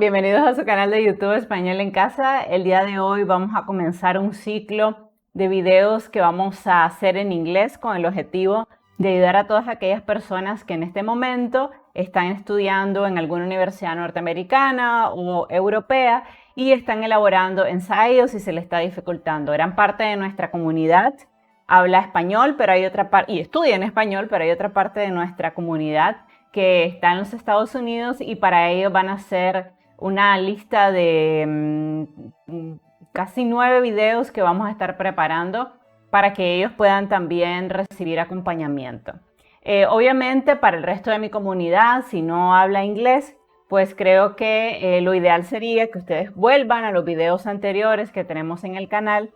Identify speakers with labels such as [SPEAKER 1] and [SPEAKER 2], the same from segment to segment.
[SPEAKER 1] bienvenidos a su canal de YouTube Español en Casa. El día de hoy vamos a comenzar un ciclo de videos que vamos a hacer en inglés con el objetivo de ayudar a todas aquellas personas que en este momento están estudiando en alguna universidad norteamericana o europea y están elaborando ensayos y se les está dificultando. Gran parte de nuestra comunidad habla español, pero hay otra parte, y estudia en español, pero hay otra parte de nuestra comunidad que está en los Estados Unidos y para ello van a hacer una lista de casi 9 videos que vamos a estar preparando para que ellos puedan también recibir acompañamiento. Obviamente para el resto de mi comunidad, si no habla inglés, pues creo que lo ideal sería que ustedes vuelvan a los videos anteriores que tenemos en el canal,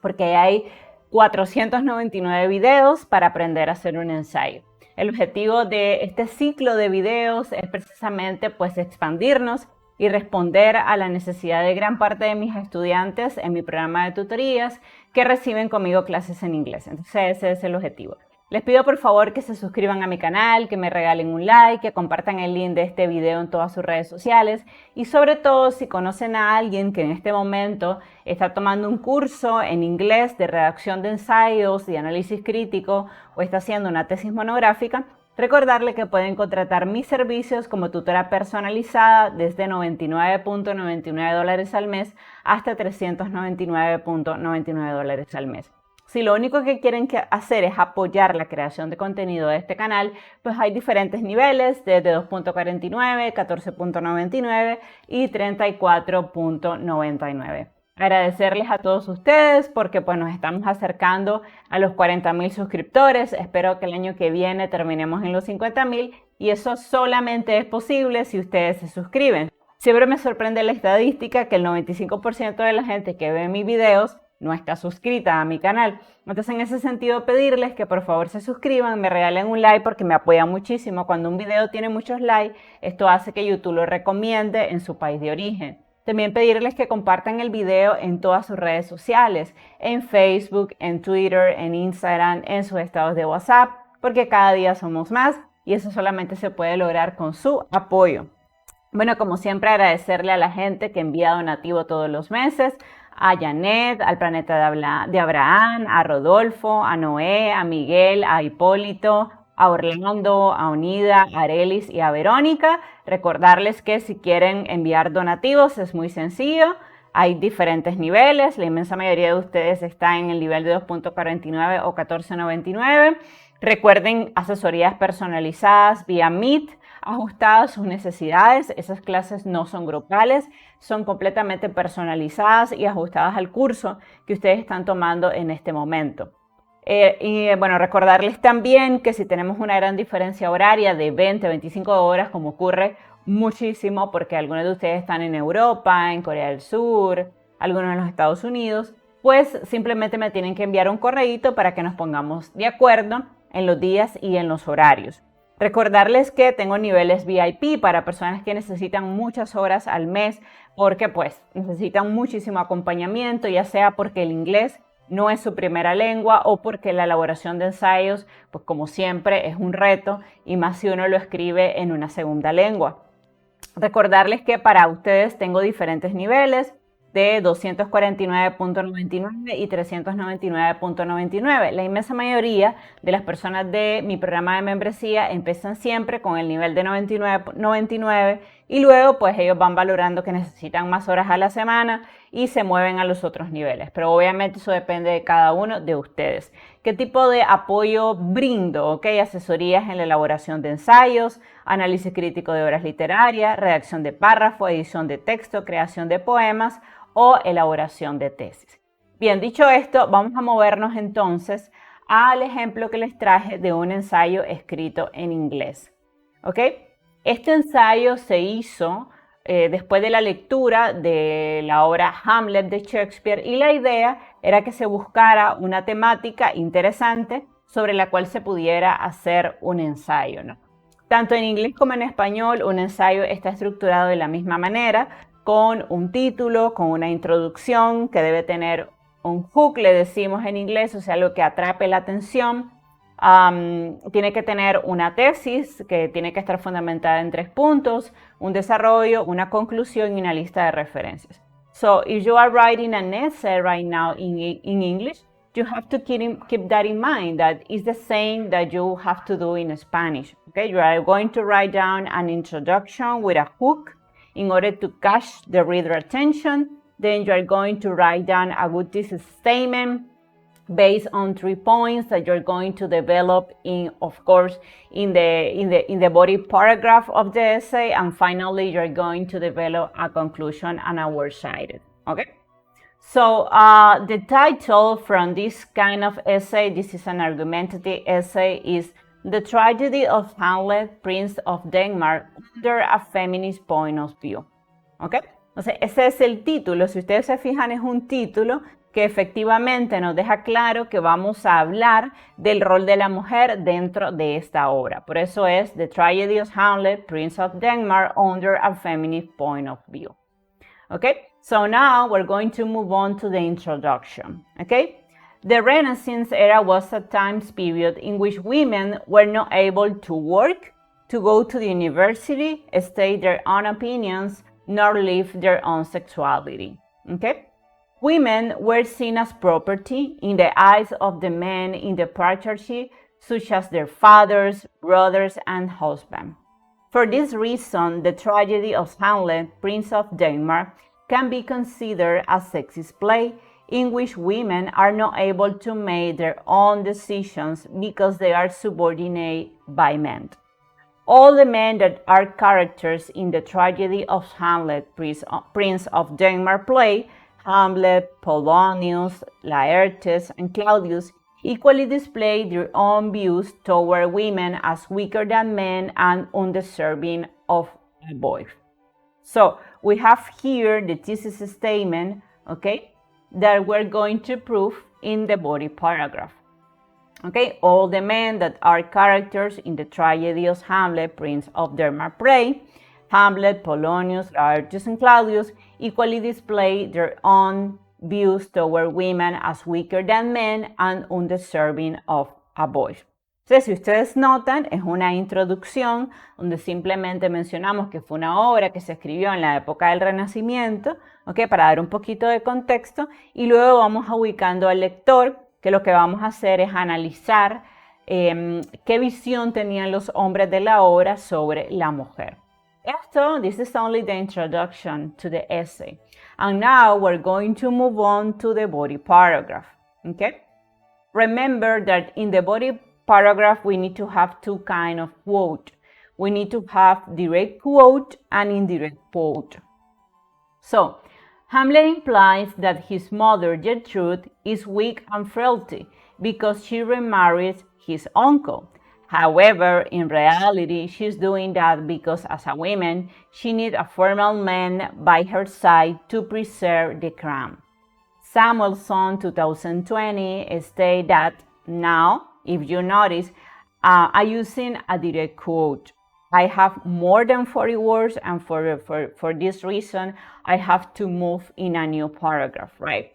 [SPEAKER 1] porque hay 499 videos para aprender a hacer un ensayo. El objetivo de este ciclo de videos es precisamente pues expandirnos y responder a la necesidad de gran parte de mis estudiantes en mi programa de tutorías que reciben conmigo clases en inglés. Entonces ese es el objetivo. Les pido por favor que se suscriban a mi canal, que me regalen un like, que compartan el link de este video en todas sus redes sociales y sobre todo si conocen a alguien que en este momento está tomando un curso en inglés de redacción de ensayos y análisis crítico o está haciendo una tesis monográfica, recordarle que pueden contratar mis servicios como tutora personalizada desde $99.99 al mes hasta $399.99 al mes. Si lo único que quieren hacer es apoyar la creación de contenido de este canal, pues hay diferentes niveles, desde 2.49, 14.99 y 34.99. Agradecerles a todos ustedes porque pues nos estamos acercando a los 40.000 suscriptores. Espero que el año que viene terminemos en los 50.000 y eso solamente es posible si ustedes se suscriben. Siempre me sorprende la estadística que el 95% de la gente que ve mis videos no está suscrita a mi canal. Entonces en ese sentido pedirles que por favor se suscriban, me regalen un like porque me apoya muchísimo. Cuando un video tiene muchos likes, esto hace que YouTube lo recomiende en su país de origen. También pedirles que compartan el video en todas sus redes sociales, en Facebook, en Twitter, en Instagram, en sus estados de WhatsApp, porque cada día somos más y eso solamente se puede lograr con su apoyo. Bueno, como siempre agradecerle a la gente que envía donativo todos los meses, a Janet, al Planeta de Abraham, a Rodolfo, a Noé, a Miguel, a Hipólito, a Orlando, a Unida, a Arelis y a Verónica. Recordarles que si quieren enviar donativos es muy sencillo. Hay diferentes niveles. La inmensa mayoría de ustedes está en el nivel de 2.49 o 14.99. Recuerden asesorías personalizadas vía Meet, ajustadas a sus necesidades. Esas clases no son grupales, son completamente personalizadas y ajustadas al curso que ustedes están tomando en este momento. Bueno, recordarles también que si tenemos una gran diferencia horaria de 20-25 horas, como ocurre muchísimo porque algunos de ustedes están en Europa, en Corea del Sur, algunos en los Estados Unidos, pues simplemente me tienen que enviar un correíto para que nos pongamos de acuerdo en los días y en los horarios. Recordarles que tengo niveles VIP para personas que necesitan muchas horas al mes porque pues necesitan muchísimo acompañamiento, ya sea porque el inglés no es su primera lengua o porque la elaboración de ensayos, pues como siempre, es un reto y más si uno lo escribe en una segunda lengua. Recordarles que para ustedes tengo diferentes niveles de 249.99 y 399.99. La inmensa mayoría de las personas de mi programa de membresía empiezan siempre con el nivel de 99 y luego pues ellos van valorando que necesitan más horas a la semana y se mueven a los otros niveles. Pero obviamente eso depende de cada uno de ustedes. ¿Qué tipo de apoyo brindo? ¿Okay? Asesorías en la elaboración de ensayos, análisis crítico de obras literarias, redacción de párrafo, edición de texto, creación de poemas o elaboración de tesis. Bien, dicho esto, vamos a movernos entonces al ejemplo que les traje de un ensayo escrito en inglés. ¿Ok? Este ensayo se hizo después de la lectura de la obra Hamlet de Shakespeare y la idea era que se buscara una temática interesante sobre la cual se pudiera hacer un ensayo, ¿no? Tanto en inglés como en español, un ensayo está estructurado de la misma manera, con un título, con una introducción que debe tener un hook, le decimos en inglés, o sea, algo que atrape la atención, Tiene que tener una tesis que tiene que estar fundamentada en 3 puntos, un desarrollo, una conclusión y una lista de referencias. So if you are writing an essay right now in English, you have to keep that in mind, that it's the same that you have to do in Spanish. Okay, you are going to write down an introduction with a hook in order to catch the reader attention. Then you are going to write down a good thesis statement based on 3 points that you're going to develop in, of course, in the body paragraph of the essay. And finally, you're going to develop a conclusion and a word cited. Okay. So the title from this kind of essay, this is an argumentative essay, is The Tragedy of Hamlet, Prince of Denmark, under a feminist point of view. ¿Ok? Entonces, ese es el título. Si ustedes se fijan, es un título que efectivamente nos deja claro que vamos a hablar del rol de la mujer dentro de esta obra. Por eso es The Tragedy of Hamlet, Prince of Denmark, under a feminist point of view. Okay, so now we're going to move on to the introduction. Okay, the Renaissance era was a time period in which women were not able to work, to go to the university, state their own opinions, nor live their own sexuality. Okay, women were seen as property in the eyes of the men in the patriarchy, such as their fathers, brothers, and husbands. For this reason, the tragedy of Hamlet, Prince of Denmark, can be considered a sexist play in which women are not able to make their own decisions because they are subordinated by men. All the men that are characters in the tragedy of Hamlet, Prince of Denmark play, Hamlet, Polonius, Laertes, and Claudius, equally display their own views toward women as weaker than men and undeserving of a voice. So we have here the thesis statement, okay, that we're going to prove in the body paragraph. Okay, all the men that are characters in the tragedy of Hamlet, Prince of Denmark play, Hamlet, Polonius, Laertes, and Claudius, equally display their own views toward women as weaker than men and undeserving of a voice. Entonces, si ustedes notan, es una introducción donde simplemente mencionamos que fue una obra que se escribió en la época del Renacimiento, ¿okay? Para dar un poquito de contexto, y luego vamos ubicando al lector, que lo que vamos a hacer es analizar qué visión tenían los hombres de la obra sobre la mujer. This is only the introduction to the essay. And now we're going to move on to the body paragraph. Okay? Remember that in the body paragraph, we need to have 2 kinds of quote. We need to have direct quote and indirect quote. So, Hamlet implies that his mother, Gertrude, is weak and frailty because she remarries his uncle. However, in reality, she's doing that because as a woman, she needs a formal man by her side to preserve the crown. Samuelson 2020 states that now, if you notice, I'm using a direct quote. I have more than 40 words, and for this reason, I have to move in a new paragraph, right?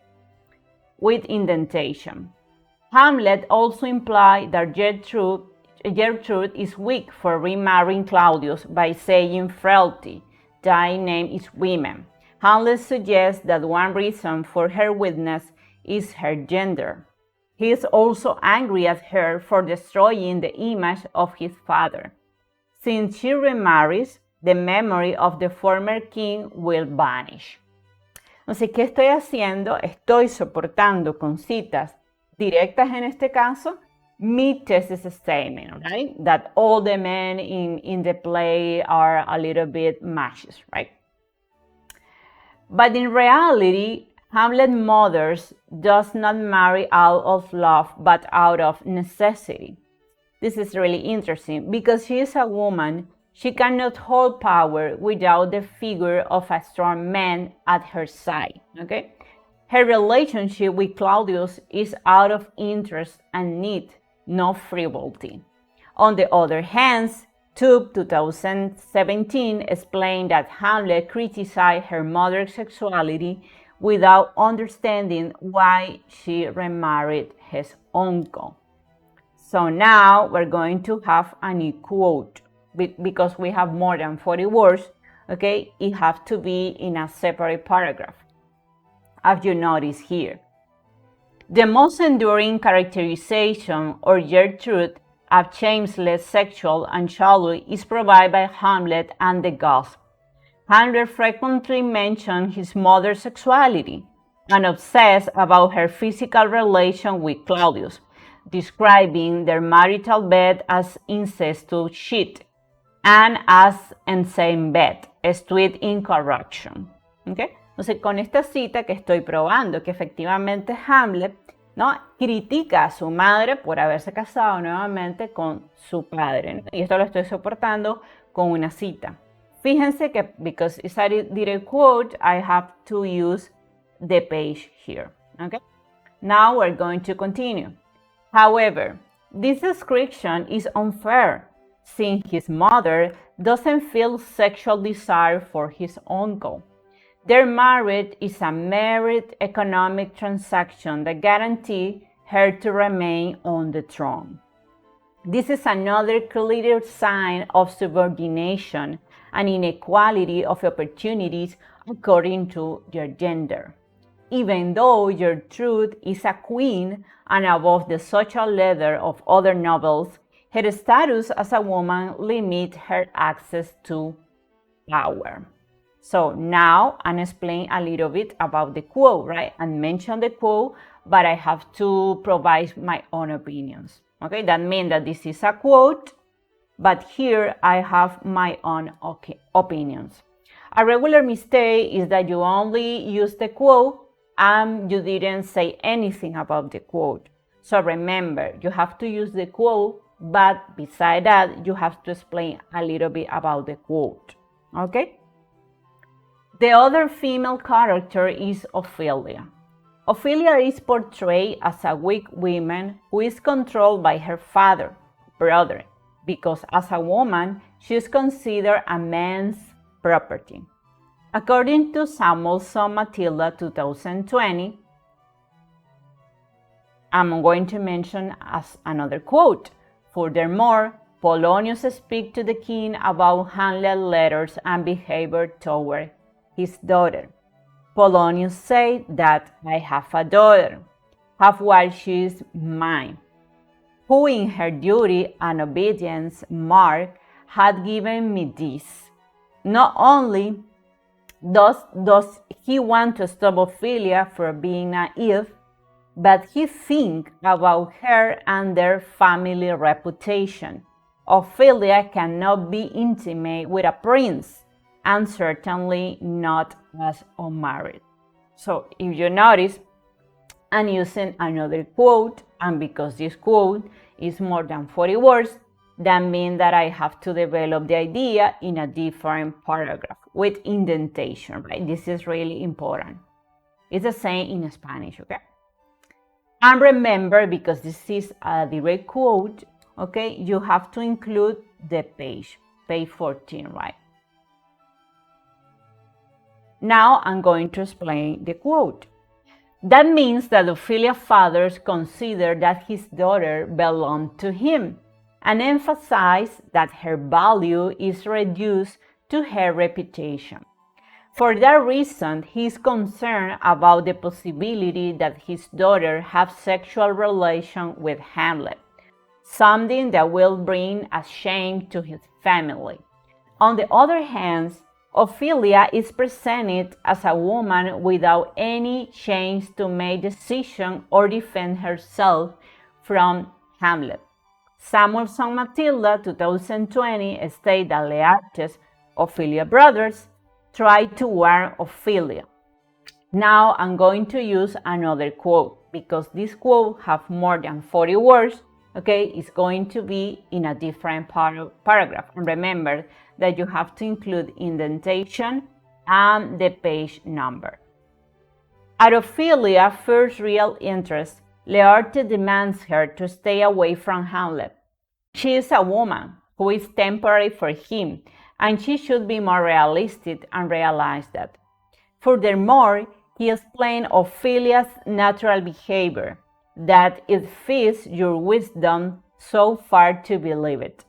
[SPEAKER 1] With indentation. Hamlet also implies that Gertrude is weak for remarrying Claudius by saying frailty, thy name is women. Hamlet suggests that one reason for her weakness is her gender. He is also angry at her for destroying the image of his father. Since she remarries, the memory of the former king will vanish. Entonces, ¿qué estoy haciendo? Estoy soportando con citas directas en este caso mi thesis statement, right? That all the men in the play are a little bit matches, right? But in reality, Hamlet's mother does not marry out of love, but out of necessity. This is really interesting because she is a woman. She cannot hold power without the figure of a strong man at her side, okay? Her relationship with Claudius is out of interest and need, no frivolity. On the other hand, Tube 2017 explained that Hamlet criticized her mother's sexuality without understanding why she remarried his uncle. So now we're going to have a new quote. Because we have more than 40 words, okay, it has to be in a separate paragraph, as you notice here. The most enduring characterization or Gertrude of shameless, sexual, and shallow is provided by Hamlet and the Goths. Hamlet frequently mentions his mother's sexuality and obsessed about her physical relation with Claudius, describing their marital bed as incestuous shit and as insane bed, sweet incorruption. ¿Okay? Entonces, con esta cita que estoy probando que efectivamente Hamlet, ¿no?, critica a su madre por haberse casado nuevamente con su padre, ¿no? Y esto lo estoy soportando con una cita. Fíjense que, because it's a direct quote, I have to use the page here. Okay? Now we're going to continue. However, this description is unfair, since his mother doesn't feel sexual desire for his uncle. Their marriage is a mere economic transaction that guarantees her to remain on the throne. This is another clear sign of subordination and inequality of opportunities according to their gender. Even though Gertrude is a queen and above the social ladder of other nobles, her status as a woman limits her access to power. So now I'm explaining a little bit about the quote, right? I mentioned the quote, but I have to provide my own opinions. Okay, that means that this is a quote, but here I have my own opinions. A regular mistake is that you only use the quote and you didn't say anything about the quote. So remember, you have to use the quote, but beside that, you have to explain a little bit about the quote, okay? The other female character is Ophelia. Ophelia is portrayed as a weak woman who is controlled by her brother, because as a woman, she is considered a man's property. According to Samuelson Matilda 2020, I'm going to mention as another quote. Furthermore, Polonius speaks to the king about Hamlet's letters and behavior toward his daughter. Polonius said that I have a daughter, half while she is mine, who in her duty and obedience mark had given me this. Not only does he want to stop Ophelia from being naive, but he thinks about her and their family reputation. Ophelia cannot be intimate with a prince, and certainly not as unmarried. So if you notice, I'm using another quote, and because this quote is more than 40 words, that means that I have to develop the idea in a different paragraph with indentation, right? This is really important. It's the same in Spanish, okay? And remember, because this is a direct quote, okay, you have to include the page 14, right? Now I'm going to explain the quote. That means that Ophelia's father considered that his daughter belonged to him and emphasized that her value is reduced to her reputation. For that reason, he is concerned about the possibility that his daughter have sexual relation with Hamlet, something that will bring a shame to his family. On the other hand, Ophelia is presented as a woman without any chance to make decisions or defend herself from Hamlet. Samuelson Matilda 2020 states that Learche's Ophelia brothers tried to warn Ophelia. Now I'm going to use another quote because this quote has more than 40 words. Okay, it's going to be in a different paragraph. And remember that you have to include indentation and the page number. At Ophelia's first real interest, Learte demands her to stay away from Hamlet. She is a woman who is temporary for him, and she should be more realistic and realize that. Furthermore, he explained Ophelia's natural behavior, that it fits your wisdom, so far to believe it.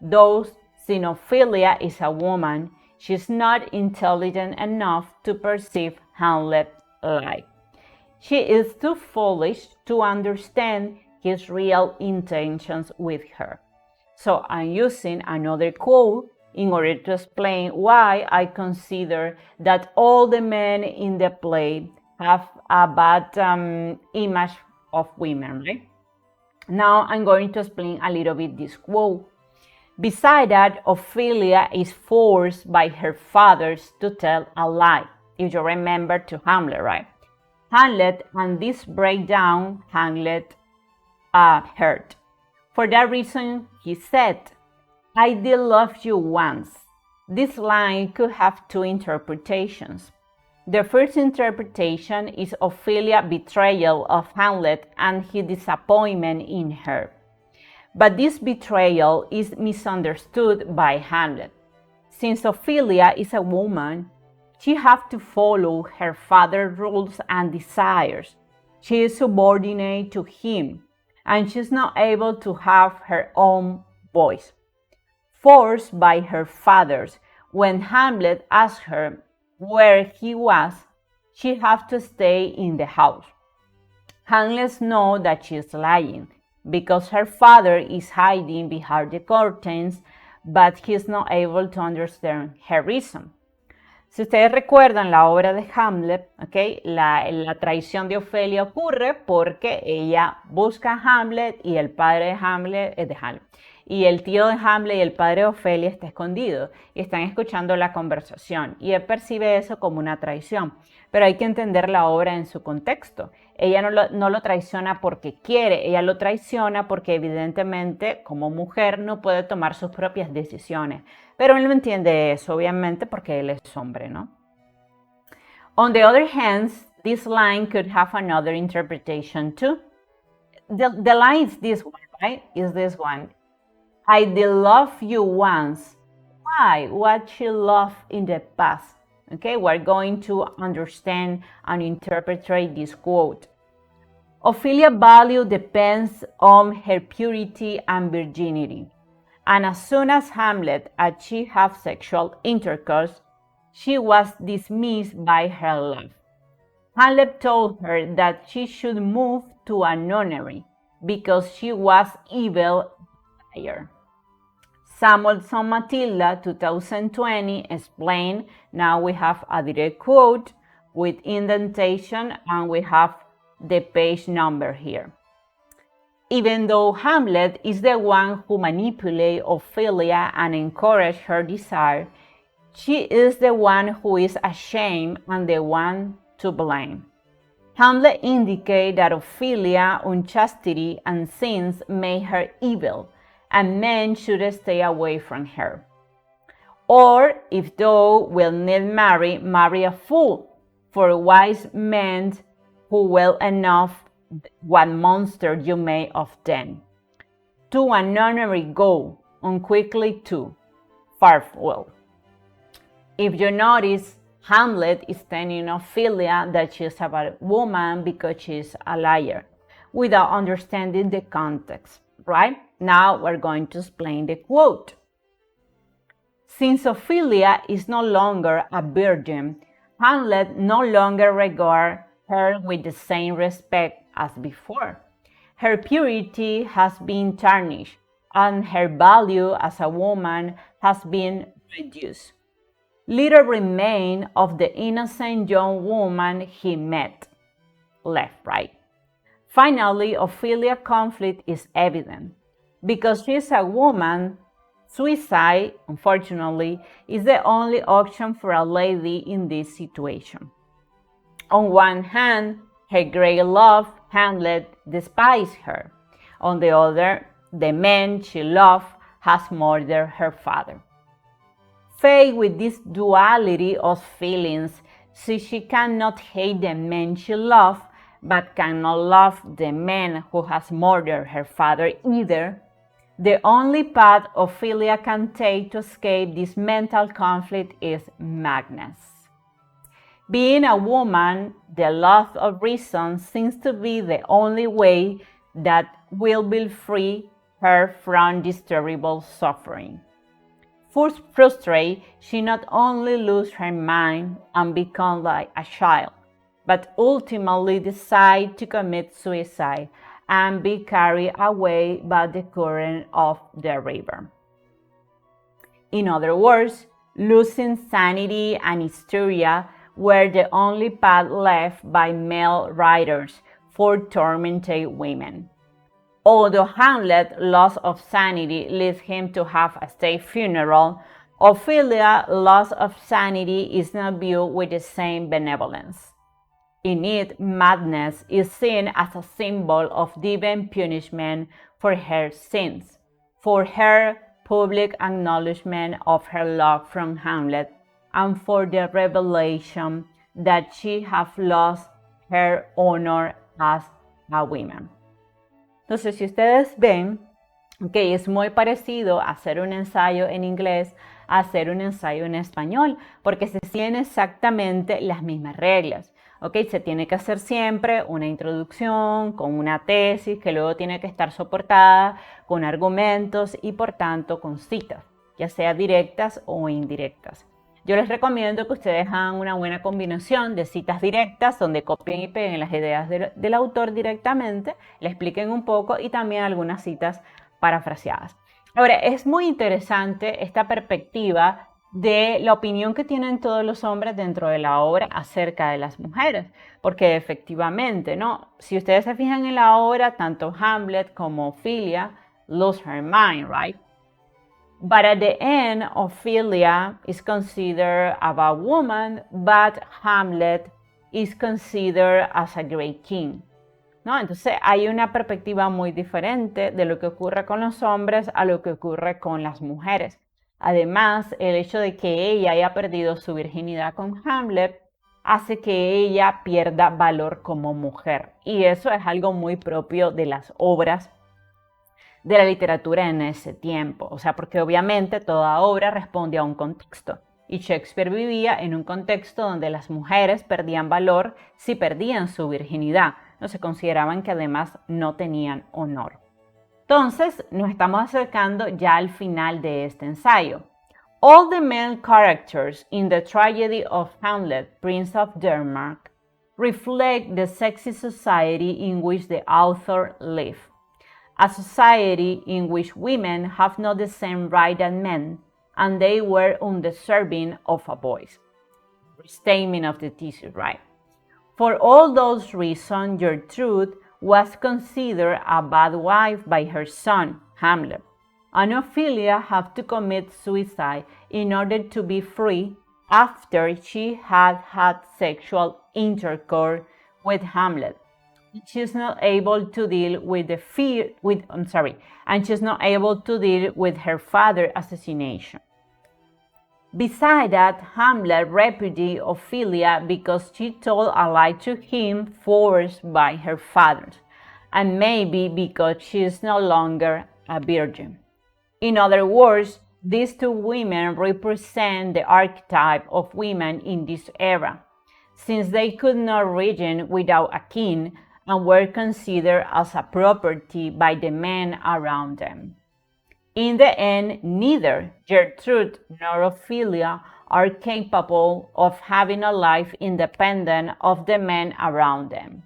[SPEAKER 1] Though Xenophilia is a woman, she's not intelligent enough to perceive Hamlet's lie. She is too foolish to understand his real intentions with her. So I'm using another quote in order to explain why I consider that all the men in the play have a bad image of women, right? Now I'm going to explain a little bit this quote. Beside that, Ophelia is forced by her fathers to tell a lie, if you remember to Hamlet, right? Hamlet, and this breakdown, Hamlet heard. For that reason, he said, I did love you once. This line could have two interpretations. The first interpretation is Ophelia's betrayal of Hamlet and his disappointment in her. But this betrayal is misunderstood by Hamlet. Since Ophelia is a woman, she has to follow her father's rules and desires. She is subordinate to him, and she's not able to have her own voice. Forced by her fathers, when Hamlet asked her where he was, she has to stay in the house. Hamlet knows that she is lying, because her father is hiding behind the curtains, but he is not able to understand her reason. Si ustedes recuerdan la obra de Hamlet, ¿okay? La traición de Ofelia ocurre porque ella busca a Hamlet y el padre de Hamlet es de Hamlet. Y el tío de Hamlet y el padre de Ofelia está escondido y están escuchando la conversación y él percibe eso como una traición. Pero hay que entender la obra en su contexto. Ella no lo traiciona porque quiere, ella lo traiciona porque evidentemente como mujer no puede tomar sus propias decisiones. Pero él no entiende eso, obviamente, porque él es hombre, ¿no? On the other hand, this line could have another interpretation too. The line is this one, right? Is this one. I did love you once. Why? What she loved in the past. Okay, we're going to understand and interpret this quote. Ophelia's value depends on her purity and virginity. And as soon as Hamlet and she have sexual intercourse, she was dismissed by her love. Hamlet told her that she should move to a nunnery because she was evil liar. Samuelson Matilda 2020 explained, now we have a direct quote with indentation and we have the page number here. Even though Hamlet is the one who manipulates Ophelia and encourages her desire, she is the one who is ashamed and the one to blame. Hamlet indicates that Ophelia's unchastity and sins made her evil, and men should stay away from her. Or, if thou wilt not marry a fool, for wise men who well enough what monster you may of them. To a nunnery go, and quickly too, farewell. If you notice, Hamlet is telling Ophelia that she is a bad woman because she is a liar, without understanding the context, right? Now we're going to explain the quote. Since Ophelia is no longer a virgin, Hamlet no longer regards her with the same respect as before. Her purity has been tarnished, and her value as a woman has been reduced. Little remained of the innocent young woman he met. Left, right. Finally, Ophelia's conflict is evident. Because she is a woman, suicide, unfortunately, is the only option for a lady in this situation. On one hand, her great love, Hamlet, despises her. On the other, the man she loved has murdered her father. Faced with this duality of feelings, she cannot hate the man she loves, but cannot love the man who has murdered her father either. The only path Ophelia can take to escape this mental conflict is madness. Being a woman, the loss of reason seems to be the only way that will free her from this terrible suffering. Frustrated, she not only loses her mind and becomes like a child, but ultimately decides to commit suicide and be carried away by the current of the river. In other words, losing sanity and hysteria were the only path left by male writers for tormented women. Although Hamlet's loss of sanity leads him to have a state funeral, Ophelia's loss of sanity is not viewed with the same benevolence. In it, madness is seen as a symbol of divine punishment for her sins, for her public acknowledgement of her love from Hamlet, and for the revelation that she has lost her honor as a woman. Entonces, si ustedes ven que es muy parecido hacer un ensayo en inglés a hacer un ensayo en español, porque se siguen exactamente las mismas reglas. ¿Okay? Se tiene que hacer siempre una introducción con una tesis que luego tiene que estar soportada con argumentos y por tanto con citas, ya sea directas o indirectas. Yo les recomiendo que ustedes hagan una buena combinación de citas directas donde copien y peguen las ideas del autor directamente, le expliquen un poco y también algunas citas parafraseadas. Ahora, es muy interesante esta perspectiva de la opinión que tienen todos los hombres dentro de la obra acerca de las mujeres, porque efectivamente, ¿no? Si ustedes se fijan en la obra, tanto Hamlet como Ophelia lose her mind, right? But at the end, Ophelia is considered a bad woman, but Hamlet is considered as a great king, ¿no? Entonces hay una perspectiva muy diferente de lo que ocurre con los hombres a lo que ocurre con las mujeres. Además, el hecho de que ella haya perdido su virginidad con Hamlet hace que ella pierda valor como mujer. Y eso es algo muy propio de las obras de la literatura en ese tiempo. O sea, porque obviamente toda obra responde a un contexto. Y Shakespeare vivía en un contexto donde las mujeres perdían valor si perdían su virginidad. No se consideraban que además no tenían honor. Entonces, nos estamos acercando ya al final de este ensayo. All the main characters in the tragedy of Hamlet, Prince of Denmark, reflect the sexy society in which the author lived, a society in which women have not the same right as men, and they were undeserving of a voice. Restatement of the thesis, right? For all those reasons, Gertrude was considered a bad wife by her son, Hamlet, and Ophelia had to commit suicide in order to be free after she had had sexual intercourse with Hamlet. She's not able to deal with the and she's not able to deal with her father's assassination. Besides that, Hamlet repudiated Ophelia because she told a lie to him forced by her father, and maybe because she is no longer a virgin. In other words, these two women represent the archetype of women in this era, since they could not reign without a king and were considered as a property by the men around them. In the end, neither Gertrude nor Ophelia are capable of having a life independent of the men around them.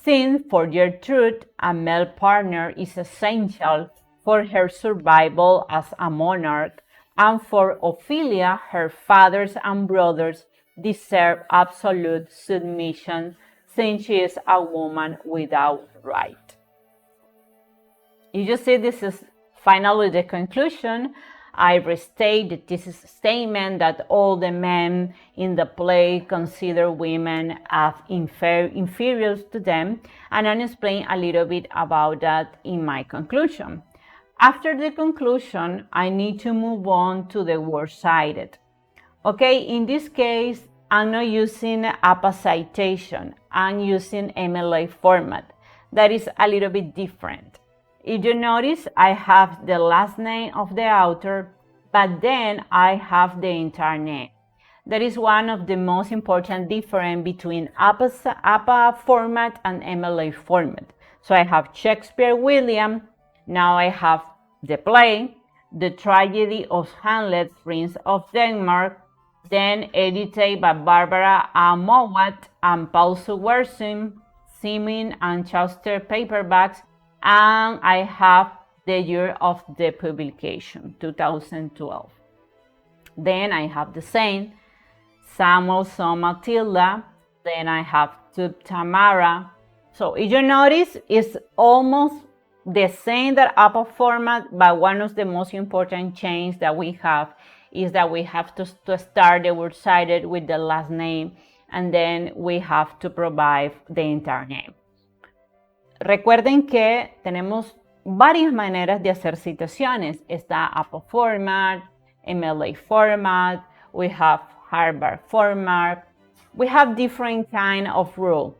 [SPEAKER 1] Since for Gertrude, a male partner is essential for her survival as a monarch, and for Ophelia, her fathers and brothers deserve absolute submission since she is a woman without right. You just see this is finally the conclusion. I restate the thesis statement that all the men in the play consider women as inferior to them, and I explain a little bit about that in my conclusion. After the conclusion, I need to move on to the words cited. Okay, in this case, I'm not using APA citation, I'm using MLA format. That is a little bit different. If you notice, I have the last name of the author, but then I have the entire name. That is one of the most important difference between APA format and MLA format. So I have Shakespeare William, Now I have the play, the tragedy of Hamlet, Prince of Denmark, then edited by Barbara Mowat and Paul Suwerson, Seaman and Chaucer paperbacks, and I have the year of the publication, 2012. Then I have the same, Samuel saw Matilda, then I have to Tamara. So if you notice, it's almost the same that Apple format, but one of the most important changes that we have is that we have to start the word cited with the last name, and then we have to provide the entire name. Recuerden que tenemos varias maneras de hacer citaciones. Está Apple format, MLA format, we have Harvard format, we have different kind of rule.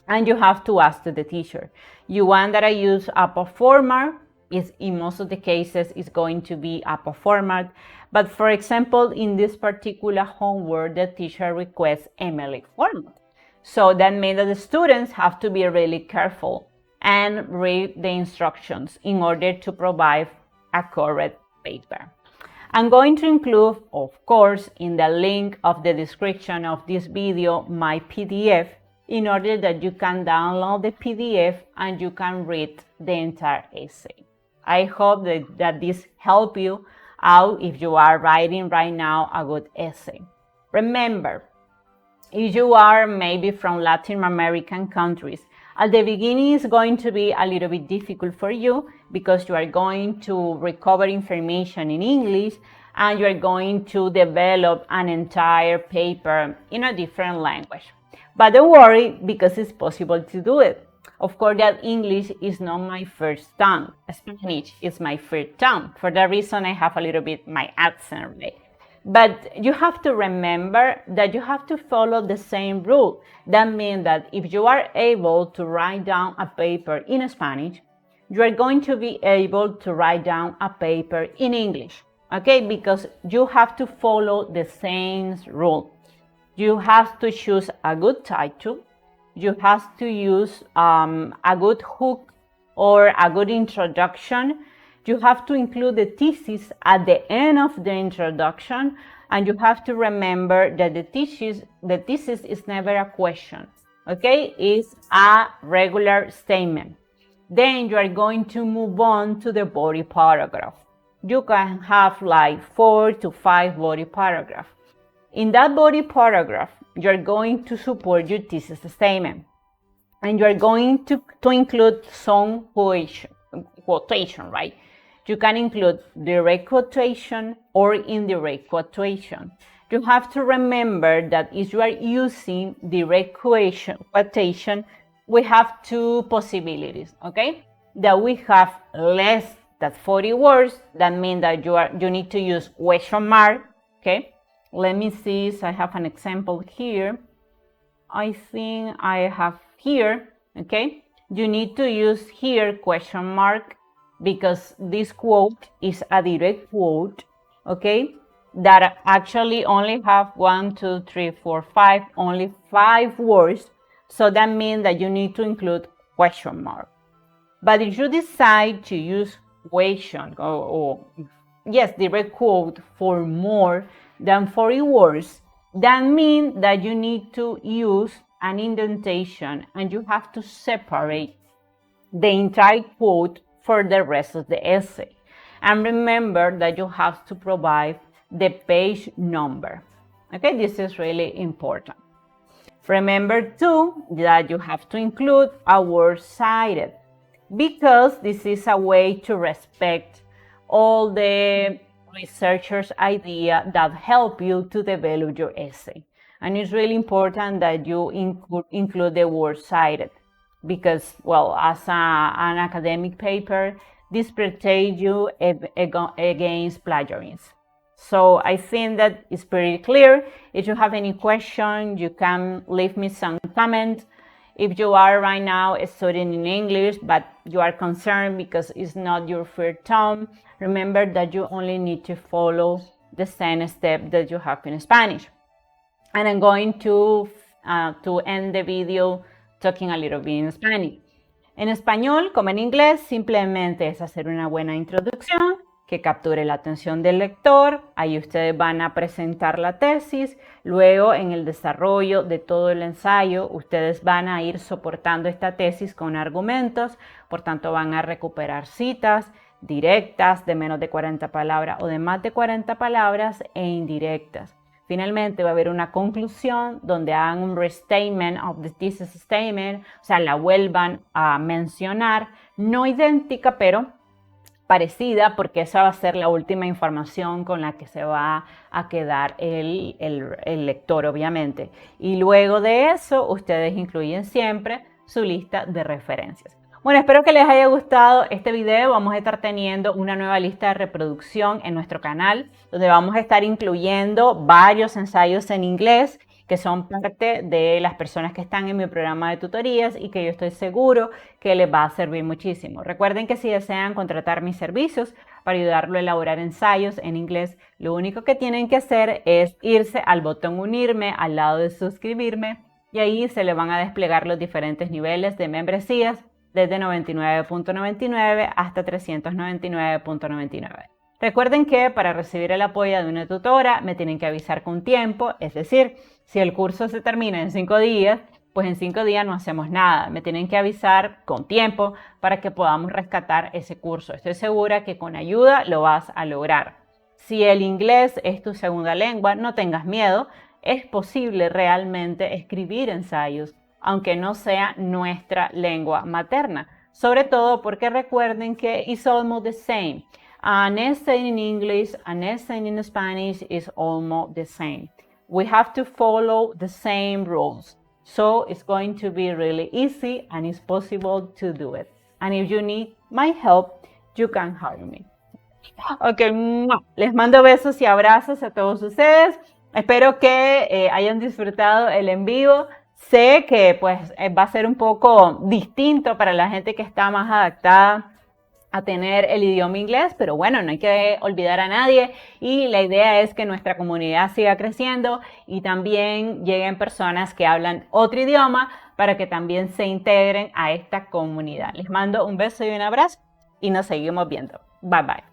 [SPEAKER 1] And you have to ask to the teacher, you want that I use Apple format? Is in most of the cases it's going to be Apple format. But for example, in this particular homework, the teacher requests MLA format. So that means that the students have to be really careful and read the instructions in order to provide a correct paper. I'm going to include, of course, in the link of the description of this video, my PDF, in order that you can download the PDF and you can read the entire essay. I hope that this helps you out if you are writing right now a good essay. Remember, if you are maybe from Latin American countries, at the beginning it's going to be a little bit difficult for you because you are going to recover information in English and you are going to develop an entire paper in a different language. But don't worry, because it's possible to do it. Of course, that English is not my first tongue. Spanish is my first tongue. For that reason, I have a little bit my accent, right? But you have to remember that you have to follow the same rule. That means that if you are able to write down a paper in Spanish, you are going to be able to write down a paper in English, okay? Because you have to follow the same rule. You have to choose a good title. You have to use a good hook or a good introduction. You have to include the thesis at the end of the introduction, and you have to remember that the thesis is never a question, okay? It's a regular statement. Then you are going to move on to the body paragraph. You can have like 4 to 5 body paragraphs. In that body paragraph, you're going to support your thesis statement. And you're going to include some quotation, right? You can include direct quotation or indirect quotation. You have to remember that if you are using direct quotation, we have two possibilities, okay? That we have less than 40 words. That means that you need to use question mark, okay? Let me see if I have an example here. I think I have here, okay? You need to use here question mark because this quote is a direct quote, okay? That actually only have 1, 2, 3, 4, 5, only 5 words. So that means that you need to include question mark. But if you decide to use question or direct quote for more than 40 words, that means that you need to use an indentation and you have to separate the entire quote for the rest of the essay. And remember that you have to provide the page number. Okay, this is really important. Remember too that you have to include a word cited because this is a way to respect all the researchers' idea that help you to develop your essay. And it's really important that you include the word cited because, well, as an academic paper, this protects you against plagiarism. So I think that it's pretty clear. If you have any question, you can leave me some comment. If you are right now studying in English, but you are concerned because it's not your first time, remember that you only need to follow the same step that you have in Spanish. And I'm going to end the video talking a little bit in Spanish. En español, como en inglés, simplemente es hacer una buena introducción que capture la atención del lector. Ahí ustedes van a presentar la tesis. Luego, en el desarrollo de todo el ensayo, ustedes van a ir soportando esta tesis con argumentos. Por tanto, van a recuperar citas directas de menos de 40 palabras o de más de 40 palabras e indirectas. Finalmente va a haber una conclusión donde hagan un restatement of the thesis statement, o sea, la vuelvan a mencionar, no idéntica, pero parecida, porque esa va a ser la última información con la que se va a quedar el lector, obviamente. Y luego de eso, ustedes incluyen siempre su lista de referencias. Bueno, espero que les haya gustado este video. Vamos a estar teniendo una nueva lista de reproducción en nuestro canal, donde vamos a estar incluyendo varios ensayos en inglés que son parte de las personas que están en mi programa de tutorías y que yo estoy seguro que les va a servir muchísimo. Recuerden que si desean contratar mis servicios para ayudarlo a elaborar ensayos en inglés, lo único que tienen que hacer es irse al botón unirme al lado de suscribirme y ahí se les van a desplegar los diferentes niveles de membresías desde 99.99 hasta 399.99. Recuerden que para recibir el apoyo de una tutora me tienen que avisar con tiempo, es decir, si el curso se termina en 5 días, pues en 5 días no hacemos nada. Me tienen que avisar con tiempo para que podamos rescatar ese curso. Estoy segura que con ayuda lo vas a lograr. Si el inglés es tu segunda lengua, no tengas miedo. Es posible realmente escribir ensayos, aunque no sea nuestra lengua materna. Sobre todo porque recuerden que it's almost the same. An essay in English, an essay in Spanish is almost the same. We have to follow the same rules. So it's going to be really easy and it's possible to do it. And if you need my help, you can hire me. Ok, les mando besos y abrazos a todos ustedes. Espero que hayan disfrutado el en vivo. Sé que pues va a ser un poco distinto para la gente que está más adaptada a tener el idioma inglés, pero bueno, no hay que olvidar a nadie y la idea es que nuestra comunidad siga creciendo y también lleguen personas que hablan otro idioma para que también se integren a esta comunidad. Les mando un beso y un abrazo y nos seguimos viendo. Bye bye.